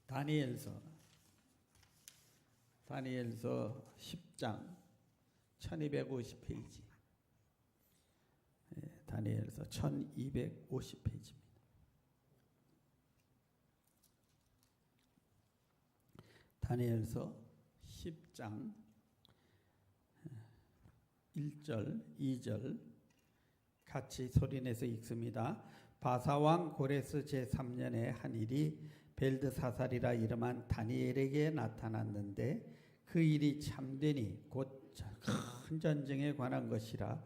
다니엘서 10장 1250페이지. 다니엘서 1250페이지입니다. 다니엘서 10장 1절, 2절 같이 소리내서 읽습니다. 바사왕 고레스 제3년에 한 일이 벨드사살이라 이름한 다니엘에게 나타났는데 그 일이 참되니 곧 큰 전쟁에 관한 것이라.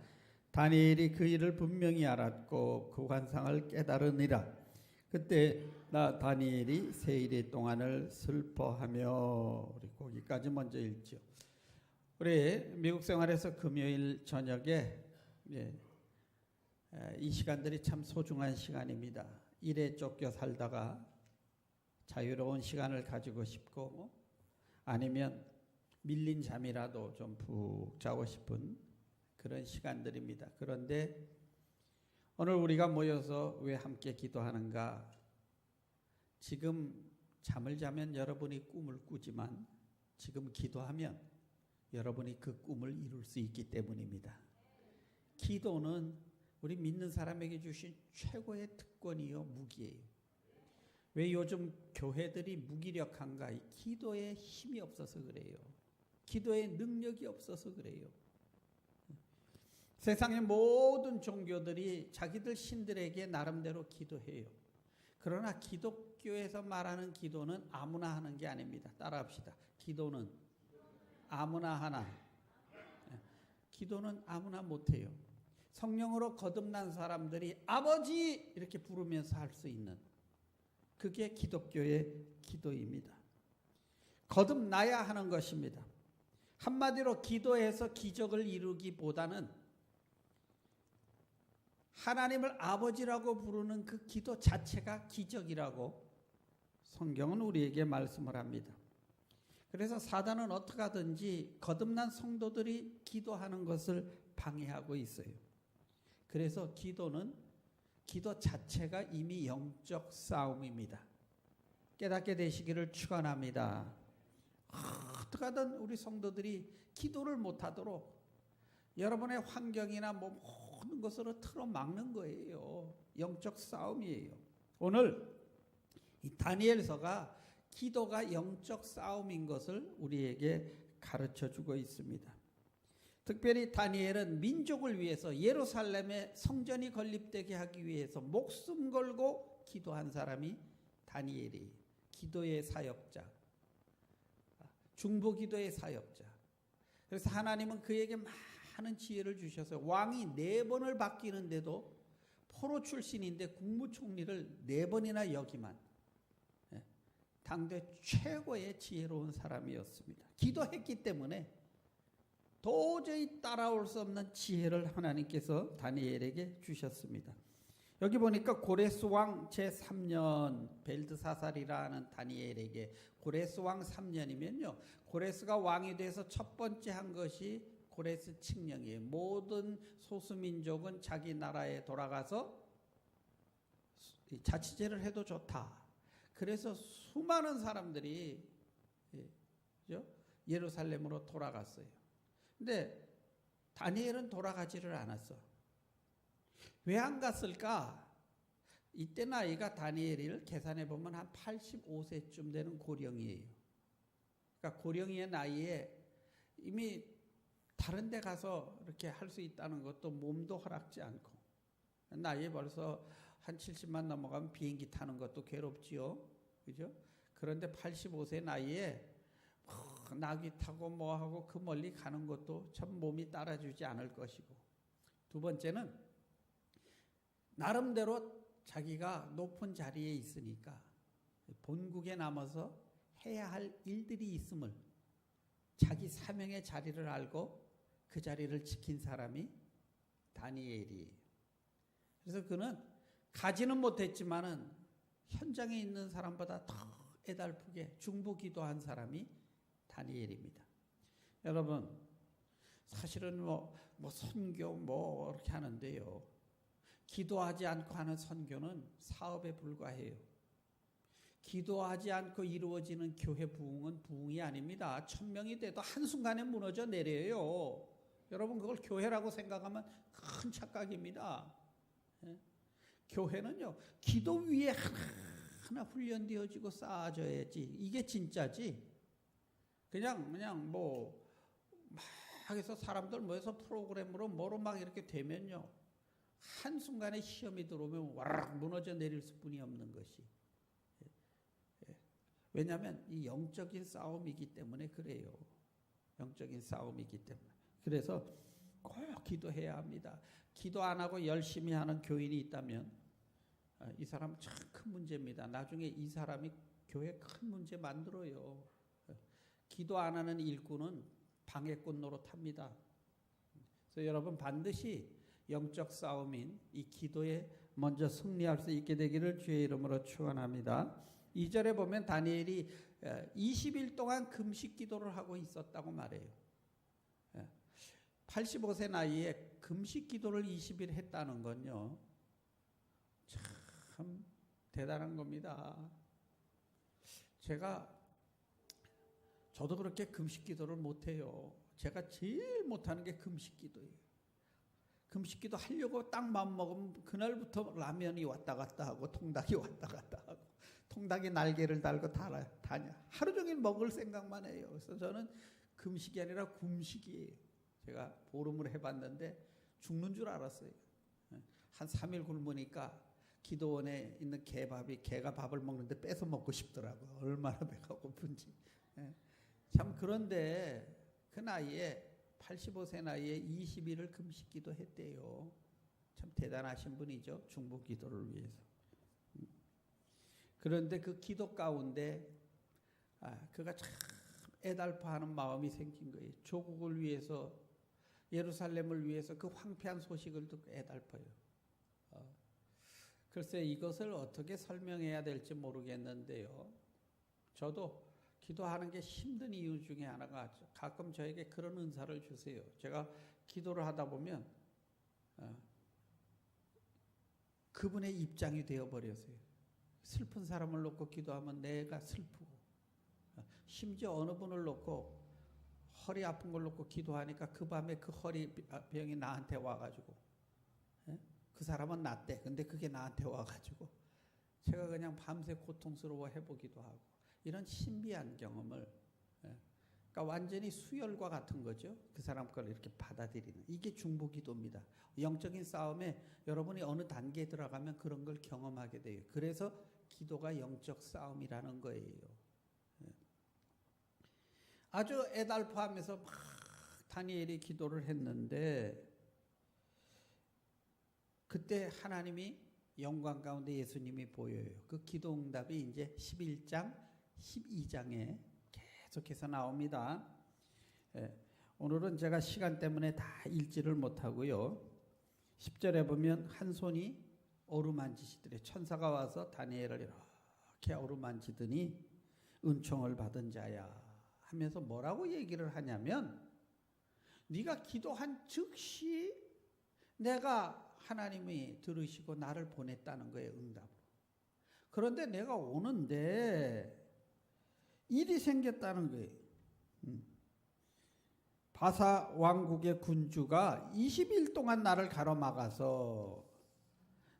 다니엘이 그 일을 분명히 알았고 그 환상을 깨달으니라. 그때 나 다니엘이 세 일의 동안을 슬퍼하며. 우리 거기까지 먼저 읽죠. 우리 미국 생활에서 금요일 저녁에 이 시간들이 참 소중한 시간입니다. 일에 쫓겨 살다가 자유로운 시간을 가지고 싶고 아니면 밀린 잠이라도 좀 푹 자고 싶은 그런 시간들입니다. 그런데 오늘 우리가 모여서 왜 함께 기도하는가? 지금 잠을 자면 여러분이 꿈을 꾸지만 지금 기도하면 여러분이 그 꿈을 이룰 수 있기 때문입니다. 기도는 우리 믿는 사람에게 주신 최고의 특권이요 무기예요. 왜 요즘 교회들이 무기력한가? 기도에 힘이 없어서 그래요. 기도에 능력이 없어서 그래요. 세상의 모든 종교들이 자기들 신들에게 나름대로 기도해요. 그러나 기독교에서 말하는 기도는 아무나 하는 게 아닙니다. 따라합시다. 기도는 아무나 하나. 기도는 아무나 못해요. 성령으로 거듭난 사람들이 아버지 이렇게 부르면서 할 수 있는 그게 기독교의 기도입니다. 거듭나야 하는 것입니다. 한마디로 기도해서 기적을 이루기보다는 하나님을 아버지라고 부르는 그 기도 자체가 기적이라고 성경은 우리에게 말씀을 합니다. 그래서 사단은 어떻게 하든지 거듭난 성도들이 기도하는 것을 방해하고 있어요. 그래서 기도 자체가 이미 영적 싸움입니다. 깨닫게 되시기를 축원합니다. 어떻게 하든 우리 성도들이 기도를 못하도록 여러분의 환경이나 모든 것으로 틀어막는 거예요. 영적 싸움이에요. 오늘 이 다니엘서가 기도가 영적 싸움인 것을 우리에게 가르쳐주고 있습니다. 특별히 다니엘은 민족을 위해서 예루살렘에 성전이 건립되게 하기 위해서 목숨 걸고 기도한 사람이 다니엘이에요. 기도의 사역자, 중보기도의 사역자. 그래서 하나님은 그에게 많은 지혜를 주셔서 왕이 4번을 바뀌는데도 포로 출신인데 국무총리를 4번이나 역임한 당대 최고의 지혜로운 사람이었습니다. 기도했기 때문에 도저히 따라올 수 없는 지혜를 하나님께서 다니엘에게 주셨습니다. 여기 보니까 고레스 왕 제3년 벨드사살이라는 다니엘에게 고레스 왕 3년이면요. 고레스가 왕이 돼서 첫 번째 한 것이 고레스 칙령이에요. 모든 소수민족은 자기 나라에 돌아가서 자치제를 해도 좋다. 그래서 수많은 사람들이 예루살렘으로 돌아갔어요. 근데 다니엘은 돌아가지를 않았어. 왜 안 갔을까? 이때 나이가 다니엘을 계산해 보면 한 85세쯤 되는 고령이에요. 그러니까 고령의 나이에 이미 다른 데 가서 이렇게 할 수 있다는 것도 몸도 허락지 않고 나이에 벌써 한 70만 넘어가면 비행기 타는 것도 괴롭지요. 그죠? 그런데 85세 나이에 나귀 타고 뭐하고 그 멀리 가는 것도 참 몸이 따라주지 않을 것이고, 두 번째는 나름대로 자기가 높은 자리에 있으니까 본국에 남아서 해야 할 일들이 있음을 자기 사명의 자리를 알고 그 자리를 지킨 사람이 다니엘이에요. 그래서 그는 가지는 못했지만은 현장에 있는 사람보다 더 애달프게 중보기도한 사람이 다니엘입니다. 여러분, 사실은 뭐 선교 이렇게 하는데요. 기도하지 않고 하는 선교는 사업에 불과해요. 기도하지 않고 이루어지는 교회 부흥은 부흥이 아닙니다. 1000명이 돼도 한순간에 무너져 내려요. 여러분 그걸 교회라고 생각하면 큰 착각입니다. 예? 교회는요, 기도 위에 하나하나 훈련되어지고 쌓아져야지. 이게 진짜지. 그냥 뭐 막 해서 사람들 모여서 프로그램으로 뭐로 막 이렇게 되면요, 한순간에 시험이 들어오면 와락 무너져 내릴 수뿐이 없는 것이. 왜냐하면 이 영적인 싸움이기 때문에 그래요. 영적인 싸움이기 때문에. 그래서 꼭 기도해야 합니다. 기도 안 하고 열심히 하는 교인이 있다면 이 사람 참 큰 문제입니다. 나중에 이 사람이 교회 큰 문제 만들어요. 기도 안 하는 일꾼은 방해꾼 노릇합니다. 그래서 여러분 반드시 영적 싸움인 이 기도에 먼저 승리할 수 있게 되기를 주의 이름으로 축원합니다. 2절에 보면 다니엘이 20일 동안 금식 기도를 하고 있었다고 말해요. 85세 나이에 금식 기도를 20일 했다는 건요, 참 대단한 겁니다. 저도 그렇게 금식 기도를 못해요. 제가 제일 못하는 게 금식 기도예요. 금식 기도 하려고 딱 마음먹으면 그날부터 라면이 왔다 갔다 하고 통닭이 왔다 갔다 하고 통닭이 날개를 달고 다냐. 하루 종일 먹을 생각만 해요. 그래서 저는 금식이 아니라 굶식이에요. 제가 보름을 해봤는데 죽는 줄 알았어요. 한 3일 굶으니까 기도원에 있는 개가 밥을 먹는데 뺏어 먹고 싶더라고요. 얼마나 배가 고픈지. 참 그런데 그 나이에 85세 나이에 20일을 금식 기도했대요. 참 대단하신 분이죠. 중보 기도를 위해서. 그런데 그 기도 가운데 그가 참 애달파하는 마음이 생긴 거예요. 조국을 위해서, 예루살렘을 위해서 그 황폐한 소식을 듣고 애달파요. 글쎄 이것을 어떻게 설명해야 될지 모르겠는데요. 저도 기도하는 게 힘든 이유 중에 하나가 가끔 저에게 그런 은사를 주세요. 제가 기도를 하다 보면 그분의 입장이 되어버렸어요. 슬픈 사람을 놓고 기도하면 내가 슬프고, 심지어 어느 분을 놓고 허리 아픈 걸 놓고 기도하니까 그 밤에 그 허리병이 나한테 와가지고, 그 사람은 낫대. 근데 그게 나한테 와가지고 제가 그냥 밤새 고통스러워 해보기도 하고, 이런 신비한 경험을, 그러니까 완전히 수혈과 같은 거죠. 그 사람 걸 이렇게 받아들이는, 이게 중보기도입니다. 영적인 싸움에 여러분이 어느 단계에 들어가면 그런 걸 경험하게 돼요. 그래서 기도가 영적 싸움이라는 거예요. 아주 애달파하면서 막 다니엘이 기도를 했는데, 그때 하나님이 영광 가운데 예수님이 보여요. 그 기도 응답이 이제 11장, 12장에 계속해서 나옵니다. 오늘은 제가 시간 때문에 다 읽지를 못하고요. 10절에 보면 한 손이 어루만지시더래. 천사가 와서 다니엘을 이렇게 어루만지더니 은총을 받은 자야 하면서 뭐라고 얘기를 하냐면, 네가 기도한 즉시 내가 하나님이 들으시고 나를 보냈다는 거예요, 응답으로. 그런데 내가 오는데 일이 생겼다는 거예요. 바사 왕국의 군주가 20일 동안 나를 가로막아서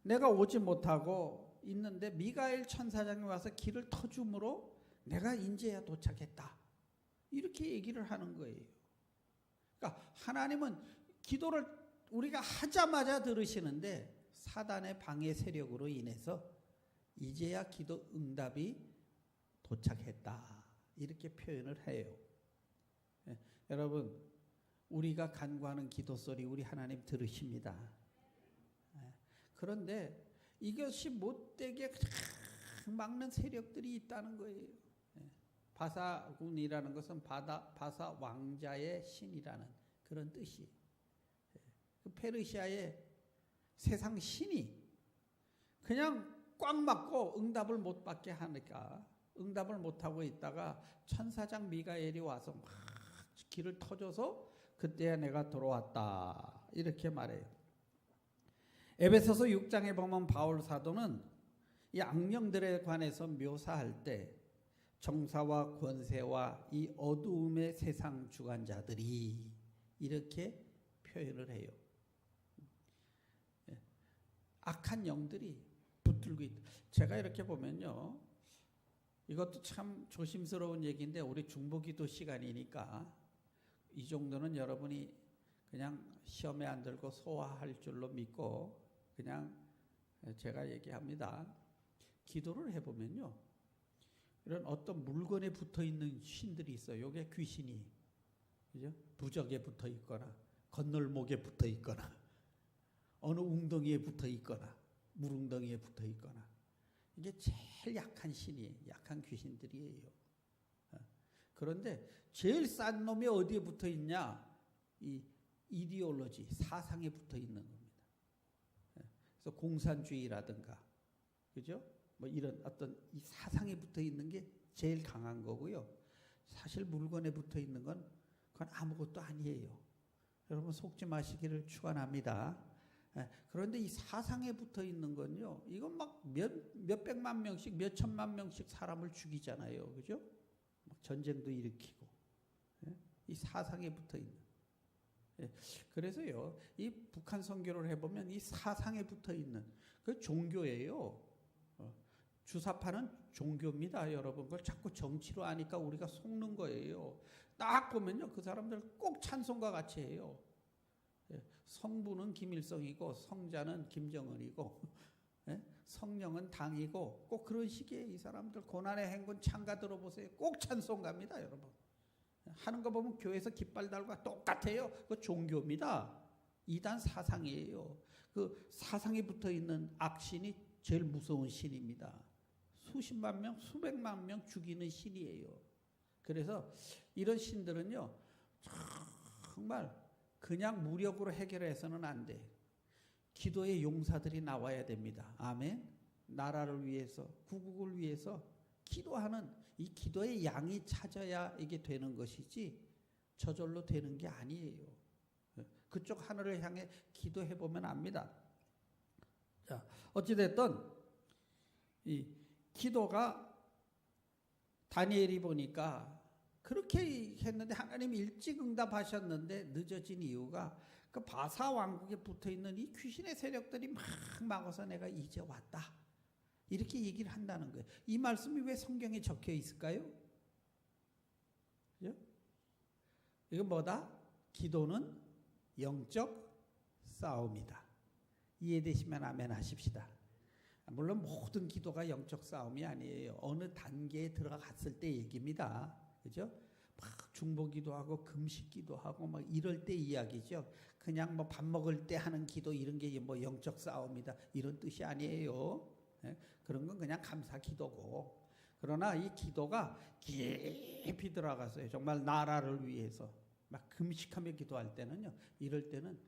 내가 오지 못하고 있는데 미가엘 천사장이 와서 길을 터줌으로 내가 인제야 도착했다. 이렇게 얘기를 하는 거예요. 그러니까 하나님은 기도를 우리가 하자마자 들으시는데 사단의 방해 세력으로 인해서 이제야 기도 응답이 도착했다. 이렇게 표현을 해요. 여러분, 우리가 간구하는 기도 소리 우리 하나님 들으십니다. 그런데 이것이 못되게 막는 세력들이 있다는 거예요. 바사군이라는 것은 바사 왕자의 신이라는 그런 뜻이. 그 페르시아의 세상 신이 그냥 꽉 막고 응답을 못 받게 하니까 응답을 못 하고 있다가 천사장 미가엘이 와서 막 길을 터줘서 그때야 내가 돌아왔다. 이렇게 말해요. 에베소서 6장에 보면 바울 사도는 이 악령들에 관해서 묘사할 때 정사와 권세와 이 어두움의 세상 주관자들이 이렇게 표현을 해요. 악한 영들이 붙들고 있다. 제가 이렇게 보면요, 이것도 참 조심스러운 얘기인데 우리 중보기도 시간이니까 이 정도는 여러분이 그냥 시험에 안 들고 소화할 줄로 믿고 그냥 제가 얘기합니다. 기도를 해보면요, 이런 어떤 물건에 붙어 있는 신들이 있어요. 이게 귀신이, 그죠? 부적에 붙어 있거나 건널목에 붙어 있거나 어느 웅덩이에 붙어 있거나 물웅덩이에 붙어 있거나, 이게 제일 약한 신이, 약한 귀신들이에요. 그런데 제일 싼 놈이 어디에 붙어 있냐? 이 이디올로지, 사상에 붙어 있는 겁니다. 그래서 공산주의라든가, 그죠? 뭐 이런 어떤 이 사상에 붙어 있는 게 제일 강한 거고요. 사실 물건에 붙어 있는 건 그건 아무것도 아니에요. 여러분 속지 마시기를 축원합니다. 그런데 이 사상에 붙어 있는 건요, 이건 막 몇백만 명씩, 몇천만 명씩 사람을 죽이잖아요. 그죠? 막 전쟁도 일으키고. 이 사상에 붙어 있는. 그래서요, 이 북한 선교를 해보면 이 사상에 붙어 있는 그 종교예요. 주사파는 종교입니다, 여러분. 그걸 자꾸 정치로 하니까 우리가 속는 거예요. 딱 보면요, 그 사람들 꼭 찬송가 같이 해요. 성부는 김일성이고 성자는 김정은이고 성령은 당이고 꼭 그런 식이에요. 이 사람들 고난의 행군 찬가 들어보세요. 꼭 찬송가입니다, 여러분. 하는 거 보면 교회에서 깃발 달과 똑같아요. 그 종교입니다. 이단 사상이에요. 그 사상에 붙어 있는 악신이 제일 무서운 신입니다. 수십만 명, 수백만 명 죽이는 신이에요. 그래서 이런 신들은요, 정말 그냥 무력으로 해결해서는 안 돼. 기도의 용사들이 나와야 됩니다. 아멘. 나라를 위해서, 구국을 위해서 기도하는 이 기도의 양이 찾아야 이게 되는 것이지 저절로 되는 게 아니에요. 그쪽 하늘을 향해 기도해 보면 압니다. 자, 어찌됐든 이 기도가 다니엘이 보니까 그렇게 했는데 하나님이 일찍 응답하셨는데 늦어진 이유가 그 바사 왕국에 붙어있는 이 귀신의 세력들이 막 막아서 내가 이제 왔다, 이렇게 얘기를 한다는 거예요. 이 말씀이 왜 성경에 적혀 있을까요? 그죠? 이건 뭐다? 기도는 영적 싸움이다. 이해되시면 아멘 하십시다. 물론 모든 기도가 영적 싸움이 아니에요. 어느 단계에 들어갔을 때 얘기입니다. 그죠? 막 중보기도 하고 금식기도 하고 막 이럴 때 이야기죠. 그냥 뭐 밥 먹을 때 하는 기도 이런 게 뭐 영적 싸움이다 이런 뜻이 아니에요. 그런 건 그냥 감사 기도고. 그러나 이 기도가 깊이 들어가서요, 정말 나라를 위해서 막 금식하며 기도할 때는요, 이럴 때는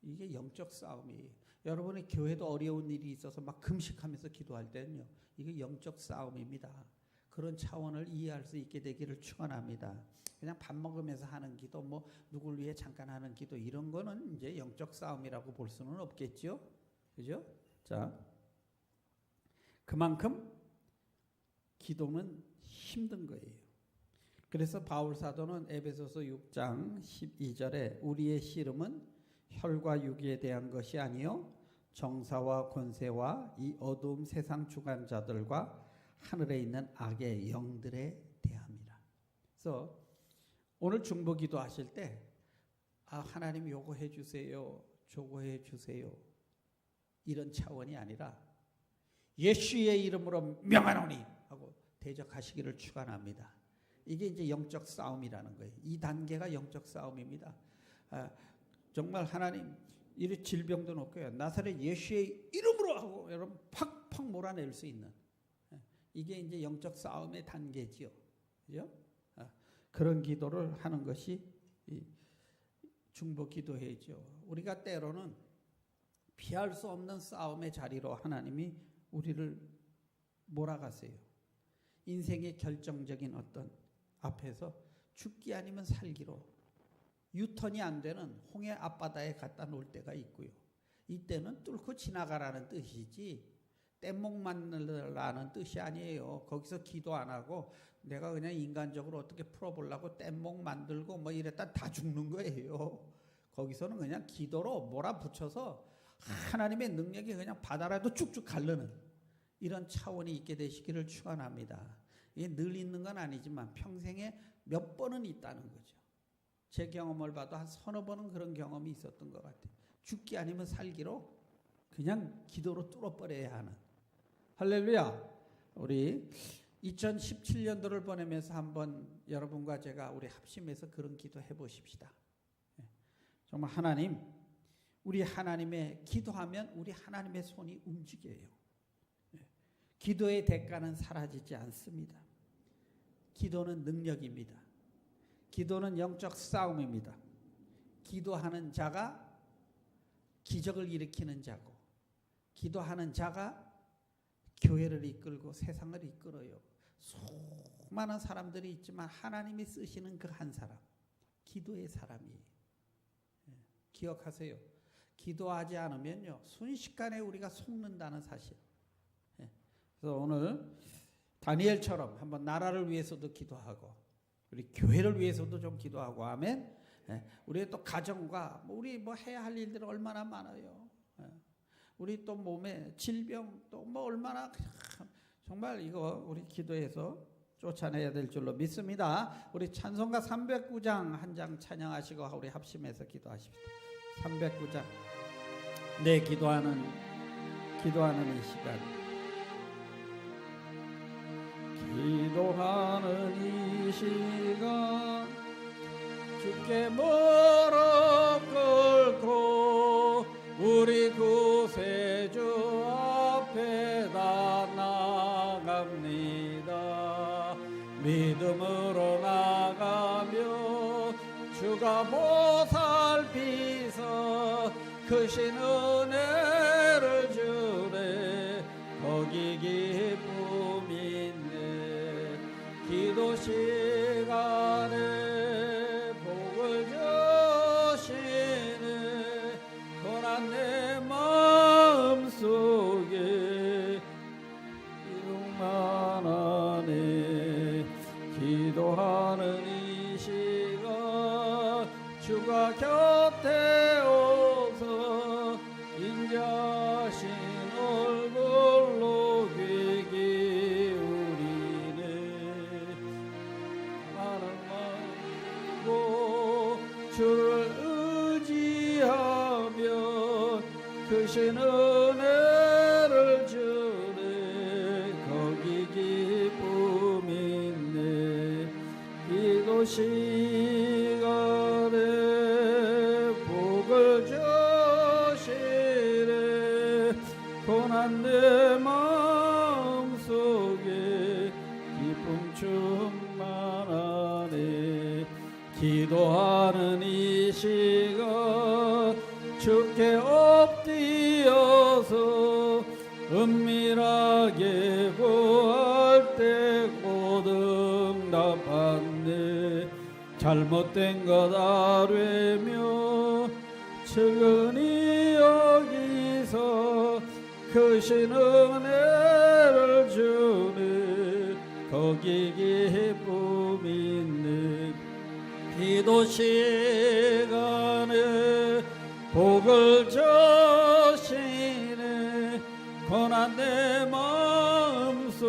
이게 영적 싸움이에요. 여러분의 교회도 어려운 일이 있어서 막 금식하면서 기도할 때는요, 이게 영적 싸움입니다. 그런 차원을 이해할 수 있게 되기를 축원합니다. 그냥 밥 먹으면서 하는 기도, 뭐 누굴 위해 잠깐 하는 기도, 이런 거는 이제 영적 싸움이라고 볼 수는 없겠죠. 그죠? 자, 그만큼 기도는 힘든 거예요. 그래서 바울 사도는 에베소서 6장 12절에 우리의 씨름은 혈과 육에 대한 것이 아니요 정사와 권세와 이 어두움 세상 주관자들과 하늘에 있는 악의 영들에 대함이라. 그래서 오늘 중보기도 하실 때 하나님 요거 해주세요, 저거 해주세요, 이런 차원이 아니라 예수의 이름으로 명하노니 하고 대적하시기를 축원합니다. 이게 이제 영적 싸움이라는 거예요. 이 단계가 영적 싸움입니다. 정말 하나님 이 질병도 놓고요, 나사렛 예수의 이름으로 하고 여러분 팍팍 몰아낼 수 있는, 이게 이제 영적 싸움의 단계지요. 그죠? 그런 기도를 하는 것이 중보 기도회죠. 우리가 때로는 피할 수 없는 싸움의 자리로 하나님이 우리를 몰아가세요. 인생의 결정적인 어떤 앞에서 죽기 아니면 살기로 유턴이 안 되는 홍해 앞바다에 갖다 놓을 때가 있고요. 이때는 뚫고 지나가라는 뜻이지 뗏목 만들라는 뜻이 아니에요. 거기서 기도 안 하고 내가 그냥 인간적으로 어떻게 풀어보려고 뗏목 만들고 뭐 이랬다 다 죽는 거예요. 거기서는 그냥 기도로 몰아붙여서 하나님의 능력이 그냥 바다라도 쭉쭉 가르는 이런 차원이 있게 되시기를 축원합니다. 이게 늘 있는 건 아니지만 평생에 몇 번은 있다는 거죠. 제 경험을 봐도 한 서너 번은 그런 경험이 있었던 것 같아요. 죽기 아니면 살기로 그냥 기도로 뚫어버려야 하는. 할렐루야. 우리 2017년도를 보내면서 한번 여러분과 제가 우리 합심해서 그런 기도 해보십시다. 정말 하나님, 우리 하나님의 기도하면 우리 하나님의 손이 움직여요. 기도의 대가는 사라지지 않습니다. 기도는 능력입니다. 기도는 영적 싸움입니다. 기도하는 자가 기적을 일으키는 자고, 기도하는 자가 교회를 이끌고 세상을 이끌어요. 수많은 사람들이 있지만 하나님이 쓰시는 그 한 사람, 기도의 사람이에요. 기억하세요. 기도하지 않으면요, 순식간에 우리가 속는다는 사실. 그래서 오늘 다니엘처럼 한번 나라를 위해서도 기도하고, 우리 교회를 위해서도 좀 기도하고, 아멘. 우리의 또 가정과 우리 뭐 해야 할 일들이 얼마나 많아요. 우리 또 몸에 질병 또 뭐 얼마나, 정말 이거 우리 기도해서 쫓아내야 될 줄로 믿습니다. 우리 찬송가 309장 한 장 찬양하시고 우리 합심해서 기도하십시다. 309장. 네, 기도하는 이 시간. 기도하는 이 시간 주께 무릎 꿇고 우리 구세주 앞에다 나갑니다. 믿음으로 나가며 주가 보살피서 크신 은혜를 주네. 거기 기쁨 있네. 기도 시간에 복을 주시네. 고난 내 마음속에 이룩만 하네. 기도하는 이 시간 주가 곁에 오서 인자신 얼굴로 귀 기울이네. 나는 말고 주를 의지하며 크신 은혜를 주네. 거기 기쁨 있네. 기도 시간에 복을 주시네. 고난 내 마음속에 기쁨 충만하네. 기도하는 이 시간 주께 엎드려서 은밀하게 구할 때 곧 응답받네. 잘못된 것 아뢰며 측은히 여기서 크신 은혜를 주네. 거기 기쁨 있네. 기도 시간에 복을 주시네. 고난 내 마음속에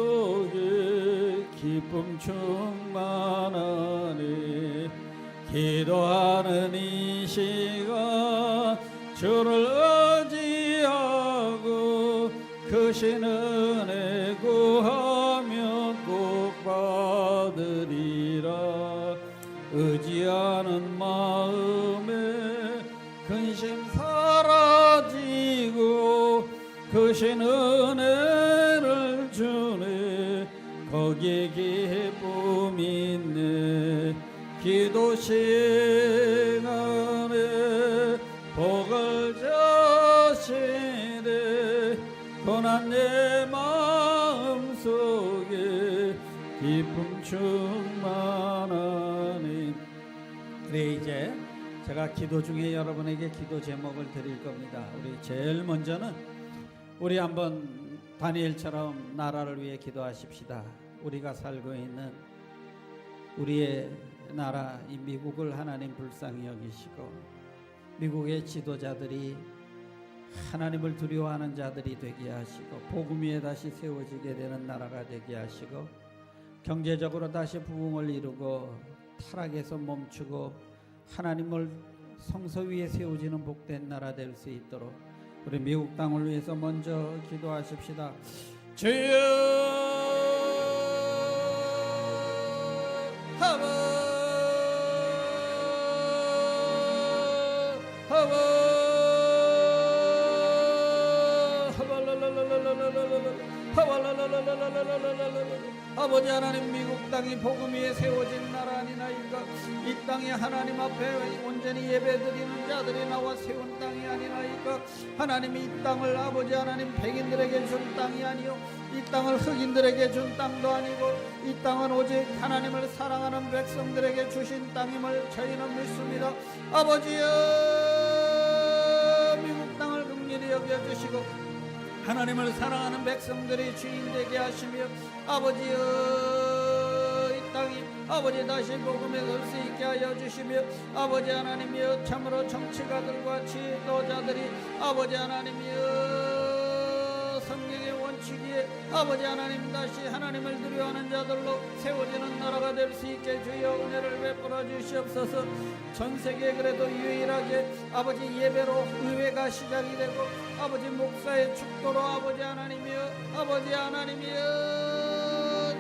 기쁨 충만하네. 기도하는 이 시간 주를 의지하고 크신 은혜 구하며 꼭 받으리라. 의지하는 마음에 근심 사라지고 크신 은혜를 주네. 거기에 기쁨 있네. 기도 시간에 복을 주시네. 고난 내 마음속에 기쁨 충만하네. 그래, 이제 제가 기도 중에 여러분에게 기도 제목을 드릴 겁니다. 우리 제일 먼저는 우리 한번 다니엘처럼 나라를 위해 기도하십시다. 우리가 살고 있는 우리의 나라 이 미국을 하나님 불쌍히 여기시고 미국의 지도자들이 하나님을 두려워하는 자들이 되게 하시고 복음 위에 다시 세워지게 되는 나라가 되게 하시고 경제적으로 다시 부흥을 이루고 타락에서 멈추고 하나님을 성서 위에 세워지는 복된 나라 될 수 있도록 우리 미국 땅을 위해서 먼저 기도하십시다. 주여 아버지 하나님, 미국 땅이 복음 위에 세워진 나라 아니나이까? 이 땅이 하나님 앞에 온전히 예배드리는 자들이 나와 세운 땅이 아니나이까? 하나님이 이 땅을 아버지 하나님 백인들에게 준 땅이 아니요 이 땅을 흑인들에게 준 땅도 아니고 이 땅은 오직 하나님을 사랑하는 백성들에게 주신 땅임을 저희는 믿습니다. 아버지여, 미국 땅을 긍휼히 여겨주시고 하나님을 사랑하는 백성들이 주인 되게 하시며 아버지여, 이 땅이 아버지 다시 복음에 설 수 있게 하여 주시며 아버지 하나님이여, 참으로 정치가들과 지도자들이 아버지 하나님이여 성경의 원칙에 아버지 하나님 다시 하나님을 두려워하는 자들로 세워지는 나라가 될 수 있게 주여 은혜를 베풀어 주시옵소서. 전 세계에 그래도 유일하게 아버지 예배로 의회가 시작이 되고 아버지 목사의 축도로 아버지 하나님이여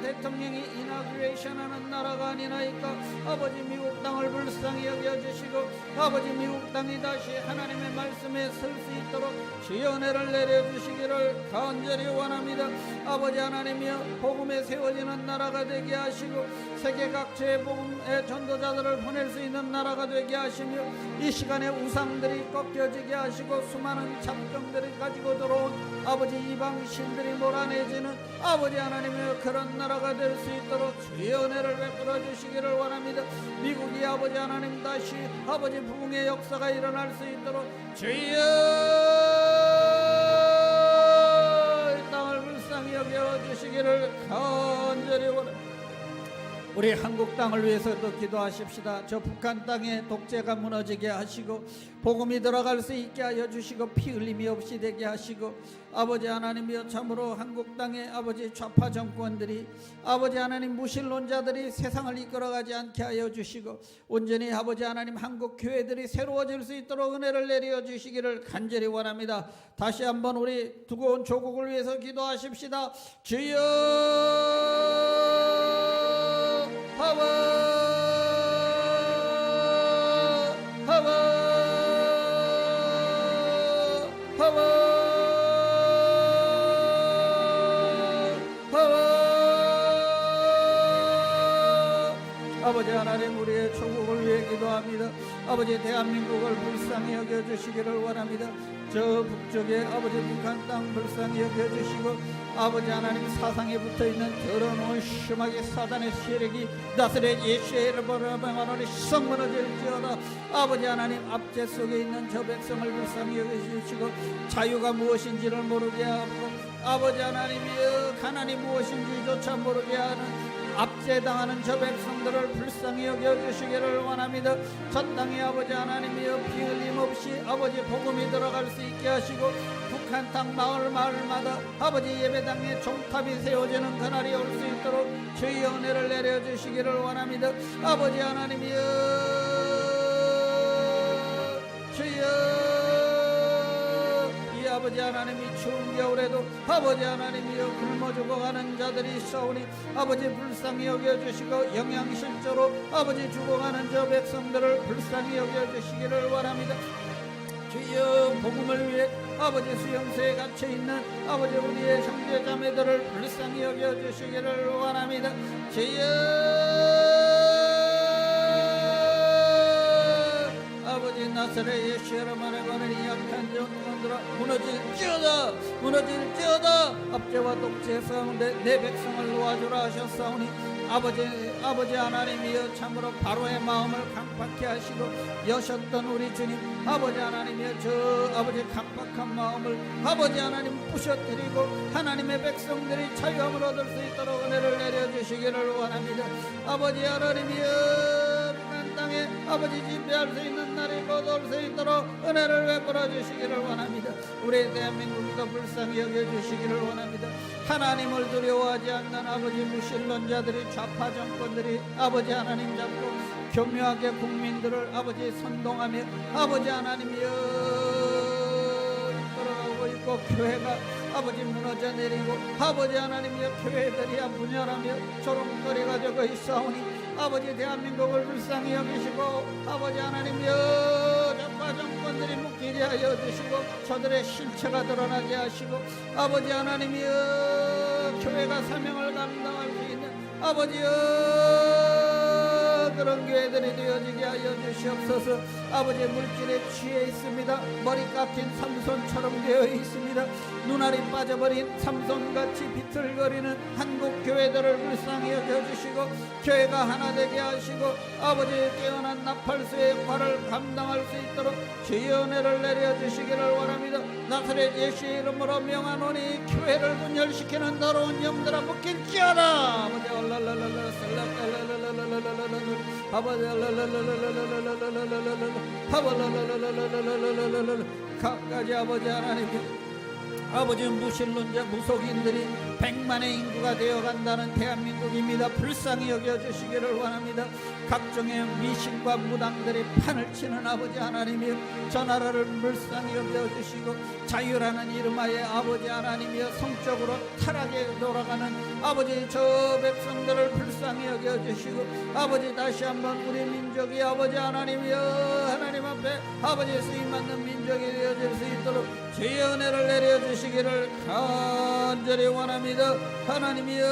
대통령이 이나그레이션하는 나라가 아니나이까? 아버지 미국 땅을 불쌍히 여겨주시고 아버지 미국 땅이 다시 하나님의 말씀에 설 수 있도록 주여 은혜를 내려주시기를 간절히 원합니다. 아버지 하나님이여, 복음에 세워지는 나라가 되게 하시고 세계 각지의 복음의 전도자들을 보낼 수 있는 나라가 되게 하시며 이 시간에 우상들이 꺾여지게 하시고 수많은 잡종들이 가지고 들어온 아버지 이방신들이 몰아내지는 아버지 하나님이여 그런 나라가 될 수 있도록 주의 은혜를 베풀어 주시기를 원합니다. 미국이 아버지 하나님 다시 아버지 부흥의 역사가 일어날 수 있도록 주여 이 땅을 불쌍히 여겨 주시기를 간절히 원합니다. 우리 한국 땅을 위해서도 기도하십시다. 저 북한 땅에 독재가 무너지게 하시고 복음이 들어갈 수 있게 하여 주시고 피 흘림이 없이 되게 하시고 아버지 하나님이여, 참으로 한국 땅에 아버지 좌파 정권들이 아버지 하나님 무신론자들이 세상을 이끌어가지 않게 하여 주시고 온전히 아버지 하나님 한국 교회들이 새로워질 수 있도록 은혜를 내려 주시기를 간절히 원합니다. 다시 한번 우리 두고 온 조국을 위해서 기도하십시다. 주여 아버지 하나님, 우리의 조국을 위해 기도합니다. 아버지 대한민국을 불쌍히 여겨주시기를 원합니다. 저 북쪽에 아버지 북한 땅 불쌍히 여겨주시고 아버지 하나님, 사상에 붙어있는 더러운 심하게 사단의 세력이 나사렛 예수의 이름으로 명하노니 성무너질지어다. 아버지 하나님, 압제 속에 있는 저 백성을 불쌍히 여겨주시고 자유가 무엇인지를 모르게 하고 아버지 하나님이여 가난이 무엇인지조차 모르게 하는 압제당하는 저 백성들을 불쌍히 여겨주시기를 원합니다. 저 땅에 아버지 하나님이여 피 흘림 없이 아버지 복음이 들어갈 수 있게 하시고 북한 땅 마을마다 아버지 예배당에 종탑이 세워지는 그날이 올 수 있도록 주의 은혜를 내려주시기를 원합니다. 아버지 하나님이여 주여, 아버지 하나님이 추운 겨울에도 아버지 하나님이여 굶어 죽어가는 자들이 있사오니 아버지 불쌍히 여겨주시고 영양실조로 아버지 죽어가는 저 백성들을 불쌍히 여겨주시기를 원합니다. 주여, 복음을 위해 아버지 수용소에 갇혀있는 아버지 우리의 형제자매들을 불쌍히 여겨주시기를 원합니다. 주여, 아버지 나사렛 예수의 이름으로 말하니 약한 영혼들아 무너질지어다 압제와 독재 가운데 내 백성을 놓아주라 하셨사오니 아버지 하나님이여 참으로 바로의 마음을 강팍케 하시고 여셨던 우리 주님 아버지 하나님이여 저 아버지 강팍한 마음을 아버지 하나님 부셔뜨리고 하나님의 백성들이 자유함을 얻을 수 있도록 은혜를 내려주시기를 원합니다. 아버지 하나님이여 땅에 아버지 지배할 수 있는 날이 곧 올 수 있도록 은혜를 베풀어 주시기를 원합니다. 우리 대한민국도 불쌍히 여겨주시기를 원합니다. 하나님을 두려워하지 않는 아버지 무신론자들이 좌파 정권들이 아버지 하나님 잡고 교묘하게 국민들을 아버지 선동하며 아버지 하나님이여 이끌어가고 있고 교회가 아버지 무너져 내리고 아버지 하나님이여 교회들이야 분열하며 조롱거리가 되고 있사오니 아버지 대한민국을 불쌍히 여기시고 아버지 하나님이여 좌파 정권들이 묶이게 하여 주시고 저들의 실체가 드러나게 하시고 아버지 하나님이여 교회가 사명을 감당할 수 있는 아버지여 그런 교회들이 되어지게 하여 주시옵소서. 아버지 물질에 취해 있습니다. 머리 깎인 삼손처럼 되어 있습니다. 눈알이 빠져버린 삼손같이 비틀거리는 한국 교회들을 불쌍히 여겨주시고 교회가 하나 되게 하시고 아버지 깨어난 나팔수의 역할을 감당할 수 있도록 주의 은혜를 내려주시기를 원합니다. 나사렛 예수의 이름으로 명하노니 교회를 분열시키는 더러운 영들아 묶일지어다. 아버지 각가지 아버지 하나님 아버지 무신론자 무속인들이 100만의 인구가 되어간다는 대한민국입니다. 불쌍히 여겨주시기를 원합니다. 각종의 미신과 무당들이 판을 치는 아버지 하나님이여 저 나라를 불쌍히 여겨주시고 자유라는 이름하에 아버지 하나님이여 성적으로 타락에 돌아가는 아버지 저 백성들을 불쌍히 여겨주시고 아버지 다시 한번 우리 민족이 아버지 하나님이여 하나님 앞에 아버지 쓰임받는 민족이 되어질 수 있도록 주의 은혜를 내려주시기를 간절히 원합니다. 하나님이여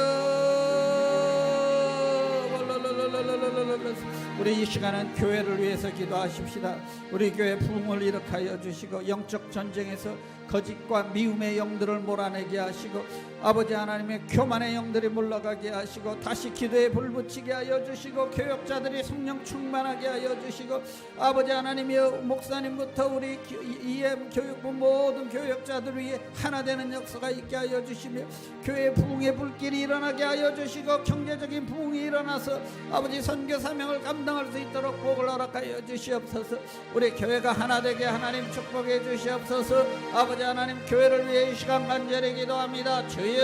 우리 이 시간은 교회를 위해서 기도하십시다. 우리 교회 부흥을 일으켜 주시고 영적 전쟁에서 거짓과 미움의 영들을 몰아내게 하시고 아버지 하나님의 교만의 영들이 물러가게 하시고 다시 기도에 불붙이게 하여 주시고 교역자들이 성령 충만하게 하여 주시고 아버지 하나님이여 목사님부터 우리 EM 교육부 모든 교역자들 위해 하나 되는 역사가 있게 하여 주시며 교회 부흥의 불길이 일어나게 하여 주시고 경제적인 부흥이 일어나서 아버지 선교 사명을 감당할 수 있도록 복을 허락하여 주시옵소서. 우리 교회가 하나 되게 하나님 축복해 주시옵소서. 아버지 하나님 교회를 위해 이 시간 간절히 기도합니다. 주여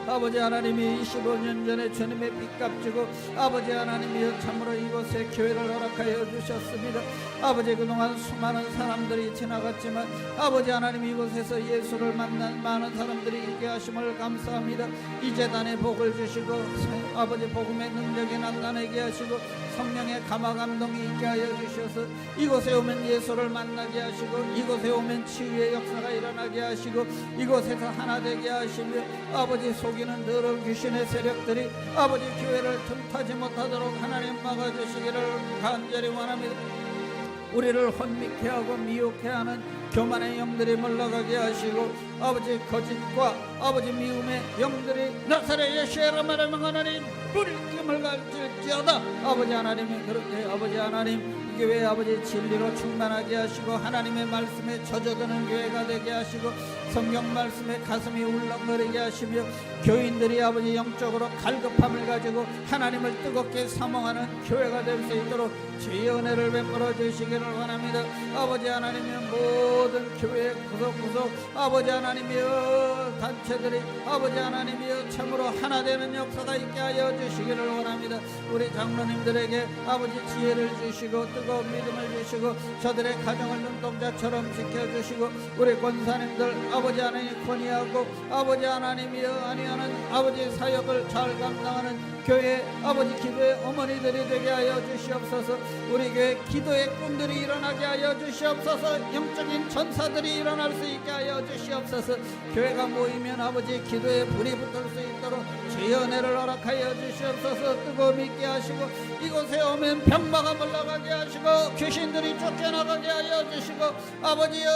아버지 하나님이 25년 전에 주님의 빚값 주고 아버지 하나님이여 참으로 이곳에 교회를 허락하여 주셨습니다. 아버지 그동안 수많은 사람들이 지나갔지만 아버지 하나님 이곳에서 예수를 만난 많은 사람들이 있게 하심을 감사합니다. 이 재단에 복을 주시고 아버지 복음의 능력이 나타내게 하시고 성령의 감화 감동이 있게 하여 주셔서 이곳에 오면 예수를 만나게 하시고 이곳에 오면 치유의 역사가 일어나게 하시고 이곳에서 하나 되게 하시며 아버지 속이는 더러운 귀신의 세력들이 아버지 교회를 틈타지 못하도록 하나님 막아주시기를 간절히 원합니다. 우리를 혼미케 하고 미혹해 하는 교만의 영들이 물러가게 하시고 아버지 거짓과 아버지 미움의 영들이 나사렛 예수의 이름으로 명하노니 물김을 갈질지어다. 아버지 하나님이 그렇게 아버지 하나님 이 교회 아버지 진리로 충만하게 하시고 하나님의 말씀에 젖어드는 교회가 되게 하시고 성경 말씀에 가슴이 울렁거리게 하시며 교인들이 아버지 영적으로 갈급함을 가지고 하나님을 뜨겁게 사모하는 교회가 될 수 있도록 주의 은혜를 베풀어 주시기를 원합니다. 아버지 하나님의 모든 교회 구석구석 아버지 하나님이여 단체들이 아버지 하나님이여 참으로 하나 되는 역사가 있게 하여 주시기를 원합니다. 우리 장로님들에게 아버지 지혜를 주시고 뜨거운 믿음을 주시고 저들의 가정을 눈동자처럼 지켜주시고 우리 권사님들 아버지 하나님 권위하고 아버지 하나님이여 아니하는 아버지 사역을 잘 감당하는 교회 아버지 기도의 어머니들이 되게 하여 주시옵소서. 우리 교회 기도의 꿈들이 일어나게 하여 주시옵소서. 영적인 전사들이 일어날 수 있게 하여 주시옵소서. 교회가 모이면 아버지 기도에 불이 붙을 수 있도록 주의 은혜를 허락하여 주시옵소서. 뜨거움 있게 하시고 이곳에 오면 병마가 물러가게 하시고 귀신들이 쫓겨나가게 하여 주시고 아버지여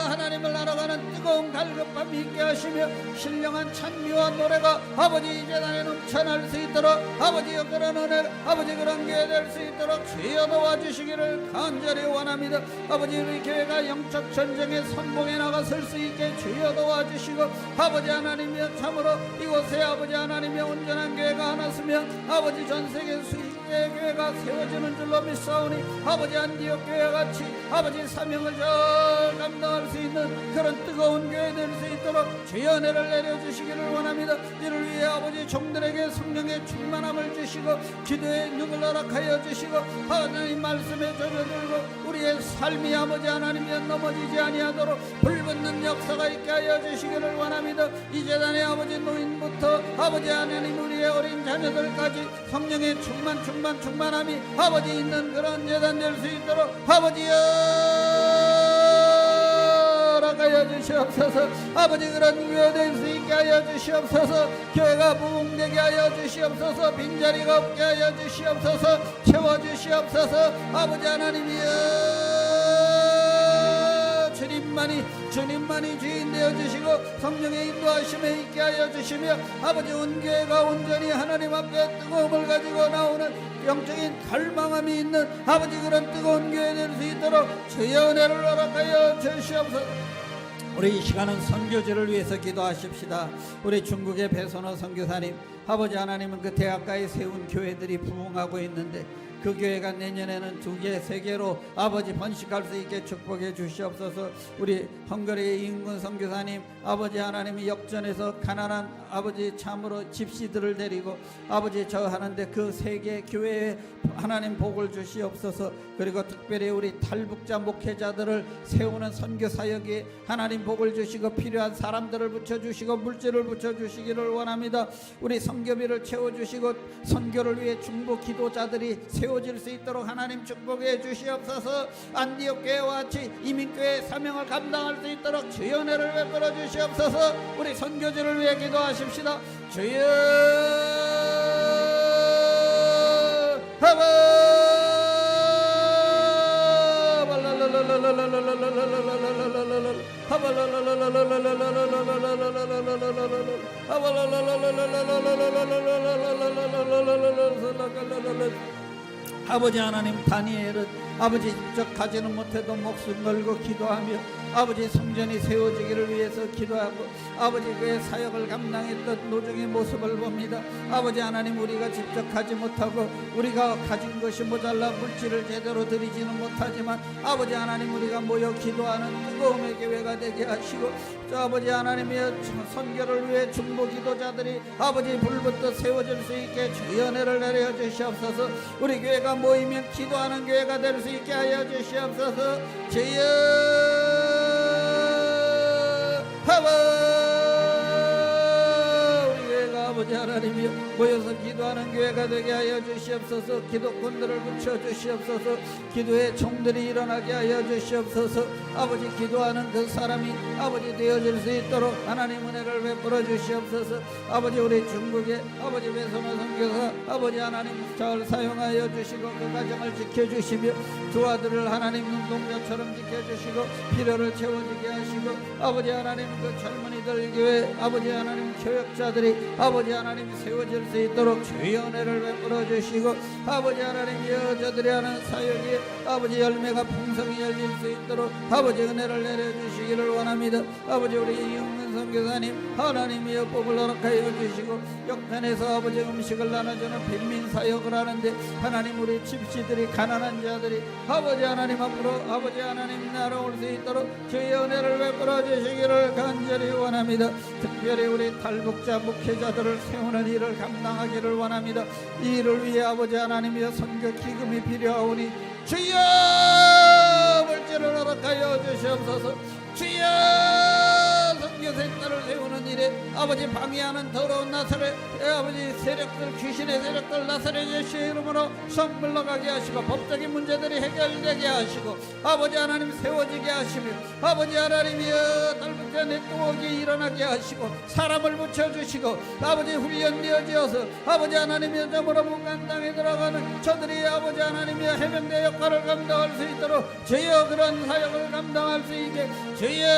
하나님을 알아가는 뜨거운 갈급함 있게 하시며 신령한 찬미와 노래가 아버지 이 재단에 넘쳐날 수 있도록 아버지여 그런 은혜를 아버지 그런 교회 될 수 있도록 주여 도와주시기를 간절히 원합니다. 아버지 우리 교회가 영적 전쟁의 선봉에 나가설 수 있게 주여 도와주시고 아버지 하나님이여 참으로 이곳에 아버지 하나님이여 온전한 교회가 하나 서면 아버지 전세계 수익의 교회가 세워지는 줄로 믿사오니 아버지 안디옥 교회와 같이 아버지 사명을 잘 감당할 수 있는 그런 뜨거운 교회 될 수 있도록 주의 은혜를 내려주시기를 원합니다. 이를 위해 아버지 종들에게 성령의 충만함을 주시고 기도의 눈을 허락하여 주시고 하나님 말씀에 젖어들고 우리의 삶이 아버지 하나님이여 넘어지지 아니하도록 불붙는 역사가 있게 하여 주시기를 원합니다. 이 재단의 아버지 노인부터 아버지 하나님 우리의 어린 자녀들까지 성령의 충만함이 아버지 있는 그런 재단 될 수 있도록 아버지여 허락하여 주시옵소서. 아버지 그런 교회 될 수 있게 하여 주시옵소서. 교회가 부흥되게 하여 주시옵소서. 빈자리가 없게 하여 주시옵소서. 채워주시옵소서. 아버지 하나님이여 주님만이 주인 되어 주시고 성령의 인도하심에 있게 하여 주시며 아버지 온 교회가 온전히 하나님 앞에 뜨거움을 가지고 나오는 영적인 갈망함이 있는 아버지 그런 뜨거운 교회 될 수 있도록 주의 은혜를 허락하여 주시옵소서. 우리 이 시간은 선교지를 위해서 기도하십시다. 우리 중국의 배선호 선교사님 아버지 하나님은 그 대학가에 세운 교회들이 부흥하고 있는데 그 교회가 내년에는 2개, 3개로 아버지 번식할 수 있게 축복해 주시옵소서. 우리 헝가리의 인근 선교사님 아버지 하나님이 역전해서 가난한 아버지 참으로 집시들을 데리고 아버지 저 하는데 그 3개 교회에 하나님 복을 주시옵소서. 그리고 특별히 우리 탈북자 목회자들을 세우는 선교 사역에 하나님 복을 주시고 필요한 사람들을 붙여주시고 물질을 붙여주시기를 원합니다. 우리 선교비를 채워주시고 선교를 위해 중보 기도자들이 세워질 수 있도록 하나님 축복해 주시옵소서. 안디옥 교회와 같이 이민교회의 사명을 감당할 수 있도록 주의 은혜를 베풀어 주시옵소서. 우리 선교지를 위해 기도하십시다. 주여 아버지 하나님 다니엘은 아버지 직접 가지는 못해도 목숨 걸고 기도하며 아버지 성전이 세워지기를 위해서 기도하고 아버지 그의 사역을 감당했던 노정의 모습을 봅니다. 아버지 하나님 우리가 직접 가지 못하고 우리가 가진 것이 모자라 물질을 제대로 드리지는 못하지만 아버지 하나님 우리가 모여 기도하는 뜨거움의 교회가 되게 하시고 저 아버지 하나님의 선교를 위해 중보 기도자들이 아버지 불부터 세워질 수 있게 주의 은혜를 내려 주시옵소서. 우리 교회가 모이면 기도하는 교회가 될 수 있게 하여 주시옵소서. 주여 우리 교회가 아버지 하나님이 모여서 기도하는 교회가 되게 하여 주시옵소서. 기도꾼들을 붙여 주시옵소서. 기도의 종들이 일어나게 하여 주시옵소서. 아버지 기도하는 그 사람이 아버지 되어질 수 있도록 하나님 은혜를 베풀어 주시옵소서. 아버지 우리 중국의 아버지 배선호 선교사 아버지 하나님 잘 사용하여 주시고 그 가정을 지켜주시며 두 아들을 하나님 눈동자처럼 지켜주시고 필요를 채워지게 하시고 아버지 하나님 그 젊은이들 교회 아버지 하나님 교역자들이 아버지 하나님 세워질 수 있도록 주의 은혜를 베풀어 주시고 아버지 하나님 여자들이 하는 사역에 아버지 열매가 풍성히 열릴 수 있도록 아버지 은혜를 내려주시기를 원합니다. 아버지 우리 이용근 선교사님 하나님이여 복을 허락하여 주시고 역편에서 아버지 음식을 나눠주는 빈민 사역을 하는데 하나님 우리 집시들이 가난한 자들이 아버지 하나님 앞으로 아버지 하나님 나라올 수 있도록 주의 은혜를 베풀어 주시기를 간절히 원합니다. 특별히 우리 탈북자 목회자들을 세우는 일을 감당하기를 원합니다. 이 일을 위해 아버지 하나님이여 선교 기금이 필요하오니 주여 물질을 허락하여 주시옵소서. 주여 선교센터를 세우는 일에 아버지 방해하는 더러운 나사렛 아버지 세력들 귀신의 세력들 나사렛 예수의 이름으로 성 물러가게 하시고 법적인 문제들이 해결되게 잘 되게 하시고 아버지 하나님 세워지게 하시며 아버지 하나님이여 딸부터 네트워크가 일어나게 하시고 사람을 붙여주시고 아버지 훈련되어지어서 아버지 하나님이여 점으로 북한 땅에 들어가는 저들이 아버지 하나님이여 해병대 역할을 감당할 수 있도록 주여 그런 사역을 감당할 수 있게 주여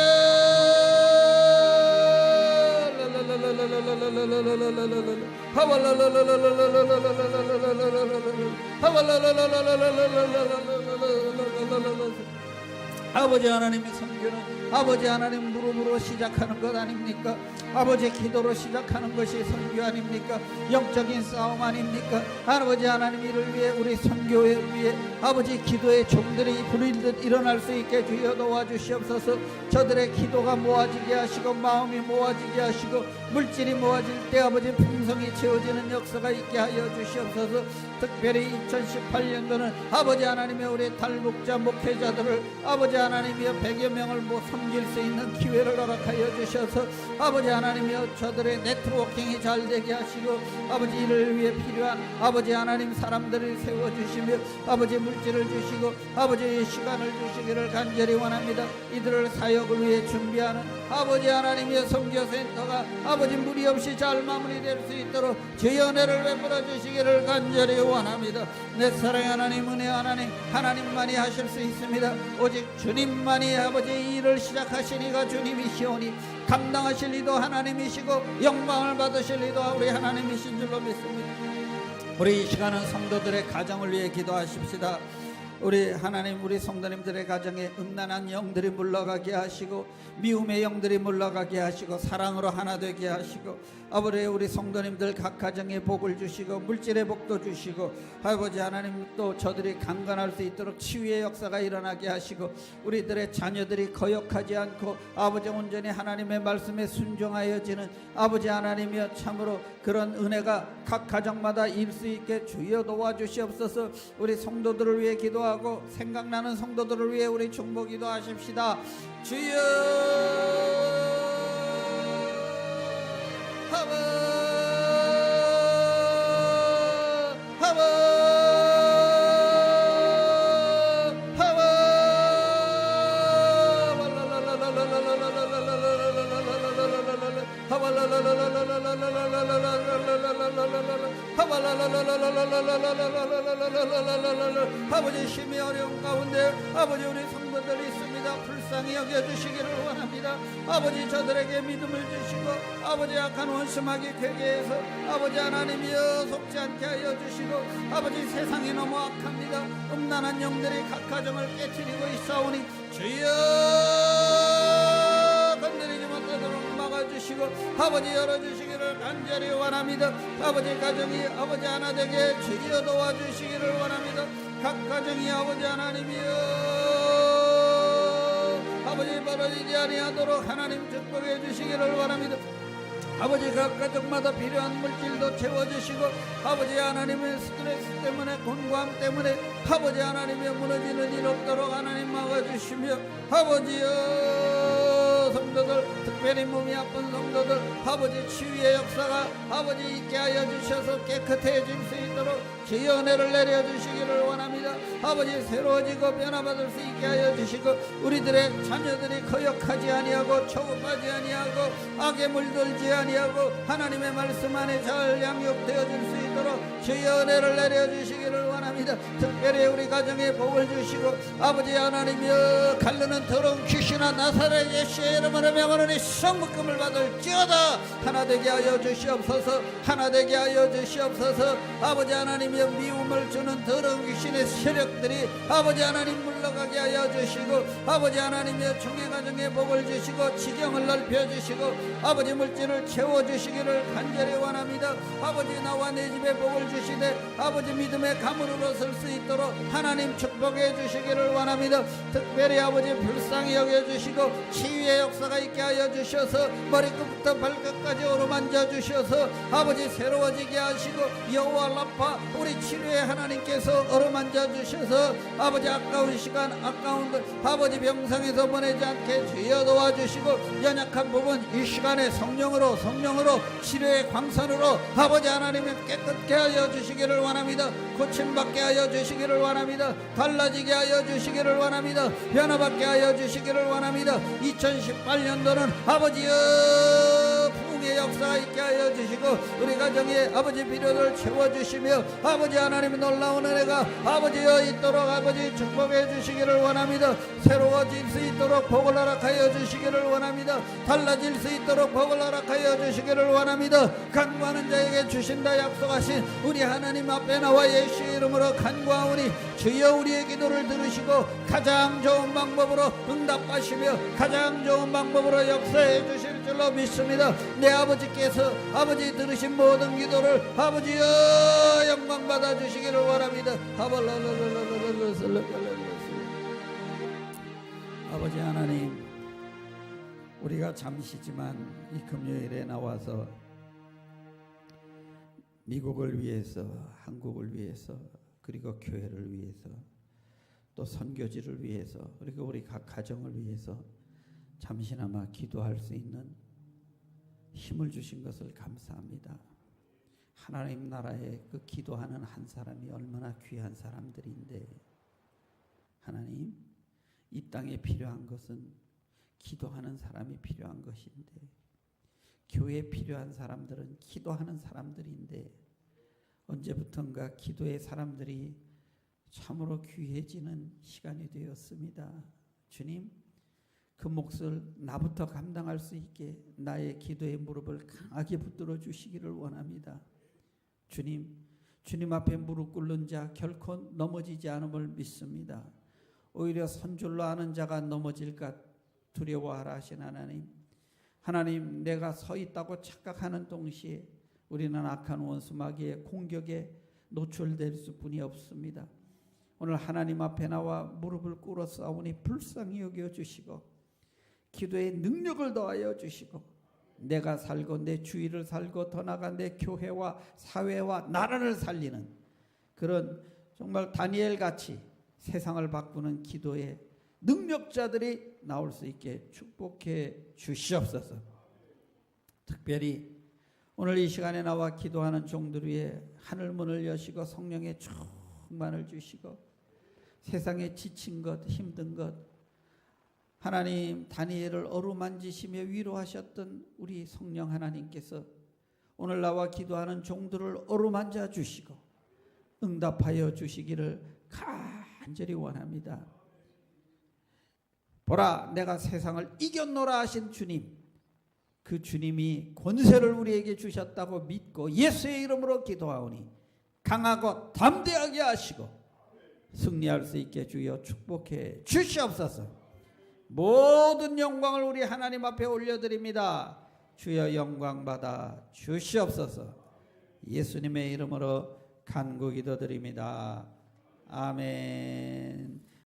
아버지 하나님의 선교는 아버지 하나님 무릎으로 시작하는 것 아닙니까? 아버지 기도로 시작하는 것이 선교 아닙니까? 영적인 싸움 아닙니까? 아버지 하나님 이를 위해 우리 선교를 위해 아버지 기도의 종들이 불일듯 일어날 수 있게 주여 도와주시옵소서. 저들의 기도가 모아지게 하시고 마음이 모아지게 하시고 물질이 모아질 때 아버지 풍성이 채워지는 역사가 있게 하여 주시옵소서. 특별히 2018년도는 아버지 하나님의 우리 탈북자 목회자들을 아버지 하나님이여 100여 명을 섬길 수 있는 기회를 허락하여 주셔서 아버지 하나님이여 저들의 네트워킹이 잘 되게 하시고 아버지 이를 위해 필요한 아버지 하나님 사람들을 세워주시며 아버지 물질을 주시고 아버지의 시간을 주시기를 간절히 원합니다. 이들을 사역을 위해 준비하는 아버지 하나님이여 선교센터가 아버지 무리 없이 잘 마무리될 수 있도록 주의 은혜를 베풀어 주시기를 간절히 원합니다. 내 사랑의 하나님 은혜 하나님 하나님만이 하실 수 있습니다. 오직 주님만이 아버지 이 일을 시작하시니가 주님이시오니 감당하실 이도 하나님이시고 영광을 받으실 이도 우리 하나님이신 줄로 믿습니다. 우리 이 시간은 성도들의 가정을 위해 기도하십시다. 우리 하나님 우리 성도님들의 가정에 음란한 영들이 물러가게 하시고 미움의 영들이 물러가게 하시고 사랑으로 하나 되게 하시고 아버지 우리 성도님들 각 가정에 복을 주시고 물질의 복도 주시고 아버지 하나님 또 저들이 강건할 수 있도록 치유의 역사가 일어나게 하시고 우리들의 자녀들이 거역하지 않고 아버지 온전히 하나님의 말씀에 순종하여지는 아버지 하나님이여 참으로 그런 은혜가 각 가정마다 일 수 있게 주여 도와주시옵소서. 우리 성도들을 위해 기도하고 생각나는 성도들을 위해 우리 중보 기도하십시다. 주여 아버지 심히 어려운 가운데 아버지 우리 성도들이 있습니다. 불쌍히 여겨주시기를 원합니다. 아버지 저들에게 믿음을 주시고 아버지 악한 원수마귀 괴계에서 아버지 하나님이여 속지 않게 하여 주시고 아버지 세상이 너무 악합니다. 음란한 영들이 각 가정을 깨트리고 있사오니 주여 건드리지 못하도록 막아주시고 아버지 열어주시기를 간절히 원합니다. 아버지 가정이 아버지 하나 되게 주여 도와주시기를 원합니다. 각 가정이 아버지 하나님이여 아버지 벌어지지 아니하도록 하나님 축복해 주시기를 원합니다. 아버지 각 가정마다 필요한 물질도 채워주시고 아버지 하나님의 스트레스 때문에 곤고함 때문에 아버지 하나님의 무너지는 일 없도록 하나님 막아주시며 아버지여 성도들 특별히 몸이 아픈 성도들 아버지 치유의 역사가 아버지 있게 하여 주셔서 깨끗해질 수 있도록 주의 은혜를 내려주시기를 원합니다. 아버지 새로워지고 변화받을 수 있게 하여 주시고 우리들의 자녀들이 거역하지 아니하고 초급하지 아니하고 악에 물들지 아니하고 하나님의 말씀 안에 잘 양육되어질 수 있도록 주의 은혜를 내려주시기를 원합니다. 특별히 우리 가정에 복을 주시고 아버지 하나님이여 갈르는 더러운 귀신아 나사렛 예수의 이름으로 명하노니 성급금을 받을지어다. 하나 되게 하여 주시옵소서. 하나 되게 하여 주시옵소서. 아버지 하나님이여 미움을 주는 더러운 귀신의 세력들이 아버지 하나님 물러가게 하여 주시고 아버지 하나님이여 총회 가정에 복을 주시고 지경을 넓혀주시고 아버지 물질을 채워주시기를 간절히 원합니다. 아버지 나와 내 집에 복을 주시되 아버지 믿음의 가문으로 설 수 있도록 하나님 축복해 주시기를 원합니다. 특별히 아버지 불쌍히 여겨주시고 치유의 역사가 있게 하여 주셔서 머리끝부터 발끝까지 어루만져 주셔서 아버지 새로워지게 하시고 여호와 라파 우리 치료의 하나님께서 어루만져 주셔서 아버지 아까운 시간 아까운 아버지 병상에서 보내지 않게 주여 도와주시고 연약한 부분 이 시간에 성령으로 치료의 광선으로 아버지 하나님의 깨끗게 하여 주시기를 원합니다. 고침받고 변화받게 하여 주시기를 원합니다. 달라지게 하여 주시기를 원합니다. 변화받게 하여 주시기를 원합니다. 2018년도는 아버지여 부흥의 역사 있게 하여 주시고 우리 가정에 아버지 필요를 채워주시며 아버지 하나님의 놀라운 은혜가 아버지여 있도록 아버지 축복해 주시기를 원합니다. 새로워질 수 있도록 복을 허락하여 주시기를 원합니다. 달라질 수 있도록 복을 허락하여 주시기를 원합니다. 간구하는 자에게 주신다 약속하신 우리 하나님 앞에 나와 예수의 이름으로 간구하오니 주여 우리의 기도를 들으시고 가장 좋은 방법으로 응답하시며 가장 좋은 방법으로 역사해 주실 줄로 믿습니다. 내 아버지께서 아버지 들으신 모든 기도를 아버지여 영광 받아 주시기를 원합니다. 아버지 하나님, 우리가 잠시지만 이 금요일에 나와서 미국을 위해서, 한국을 위해서, 그리고 교회를 위해서, 또 선교지를 위해서, 그리고 우리 각 가정을 위해서 잠시나마 기도할 수 있는 힘을 주신 것을 감사합니다. 하나님 나라에 그 기도하는 한 사람이 얼마나 귀한 사람들인데, 하나님, 이 땅에 필요한 것은 기도하는 사람이 필요한 것인데, 교회에 필요한 사람들은 기도하는 사람들인데, 언제부턴가 기도의 사람들이 참으로 귀해지는 시간이 되었습니다. 주님, 그 몫을 나부터 감당할 수 있게 나의 기도의 무릎을 강하게 붙들어 주시기를 원합니다. 주님 앞에 무릎 꿇는 자 결코 넘어지지 않음을 믿습니다. 오히려 선줄로 아는 자가 넘어질까 두려워하라 하신 하나님, 내가 서 있다고 착각하는 동시에 우리는 악한 원수 마귀의 공격에 노출될 수뿐이 없습니다. 오늘 하나님 앞에 나와 무릎을 꿇어 싸우니 불쌍히 여겨주시고 기도의 능력을 더하여 주시고 내가 살고 내 주위를 살고 더 나아가 내 교회와 사회와 나라를 살리는 그런 정말 다니엘같이 세상을 바꾸는 기도의 능력자들이 나올 수 있게 축복해 주시옵소서. 특별히 오늘 이 시간에 나와 기도하는 종들 위해 하늘문을 여시고 성령의 충만을 주시고 세상에 지친 것, 힘든 것, 하나님 다니엘을 어루만지시며 위로하셨던 우리 성령 하나님께서 오늘 나와 기도하는 종들을 어루만져 주시고 응답하여 주시기를 간절히 원합니다. 보라, 내가 세상을 이겼노라 하신 주님, 그 주님이 권세를 우리에게 주셨다고 믿고 예수의 이름으로 기도하오니 강하고 담대하게 하시고 승리할 수 있게 주여 축복해 주시옵소서. 모든 영광을 우리 하나님 앞에 올려드립니다. 주여 영광 받아 주시옵소서. 예수님의 이름으로 간구 기도드립니다. 아멘.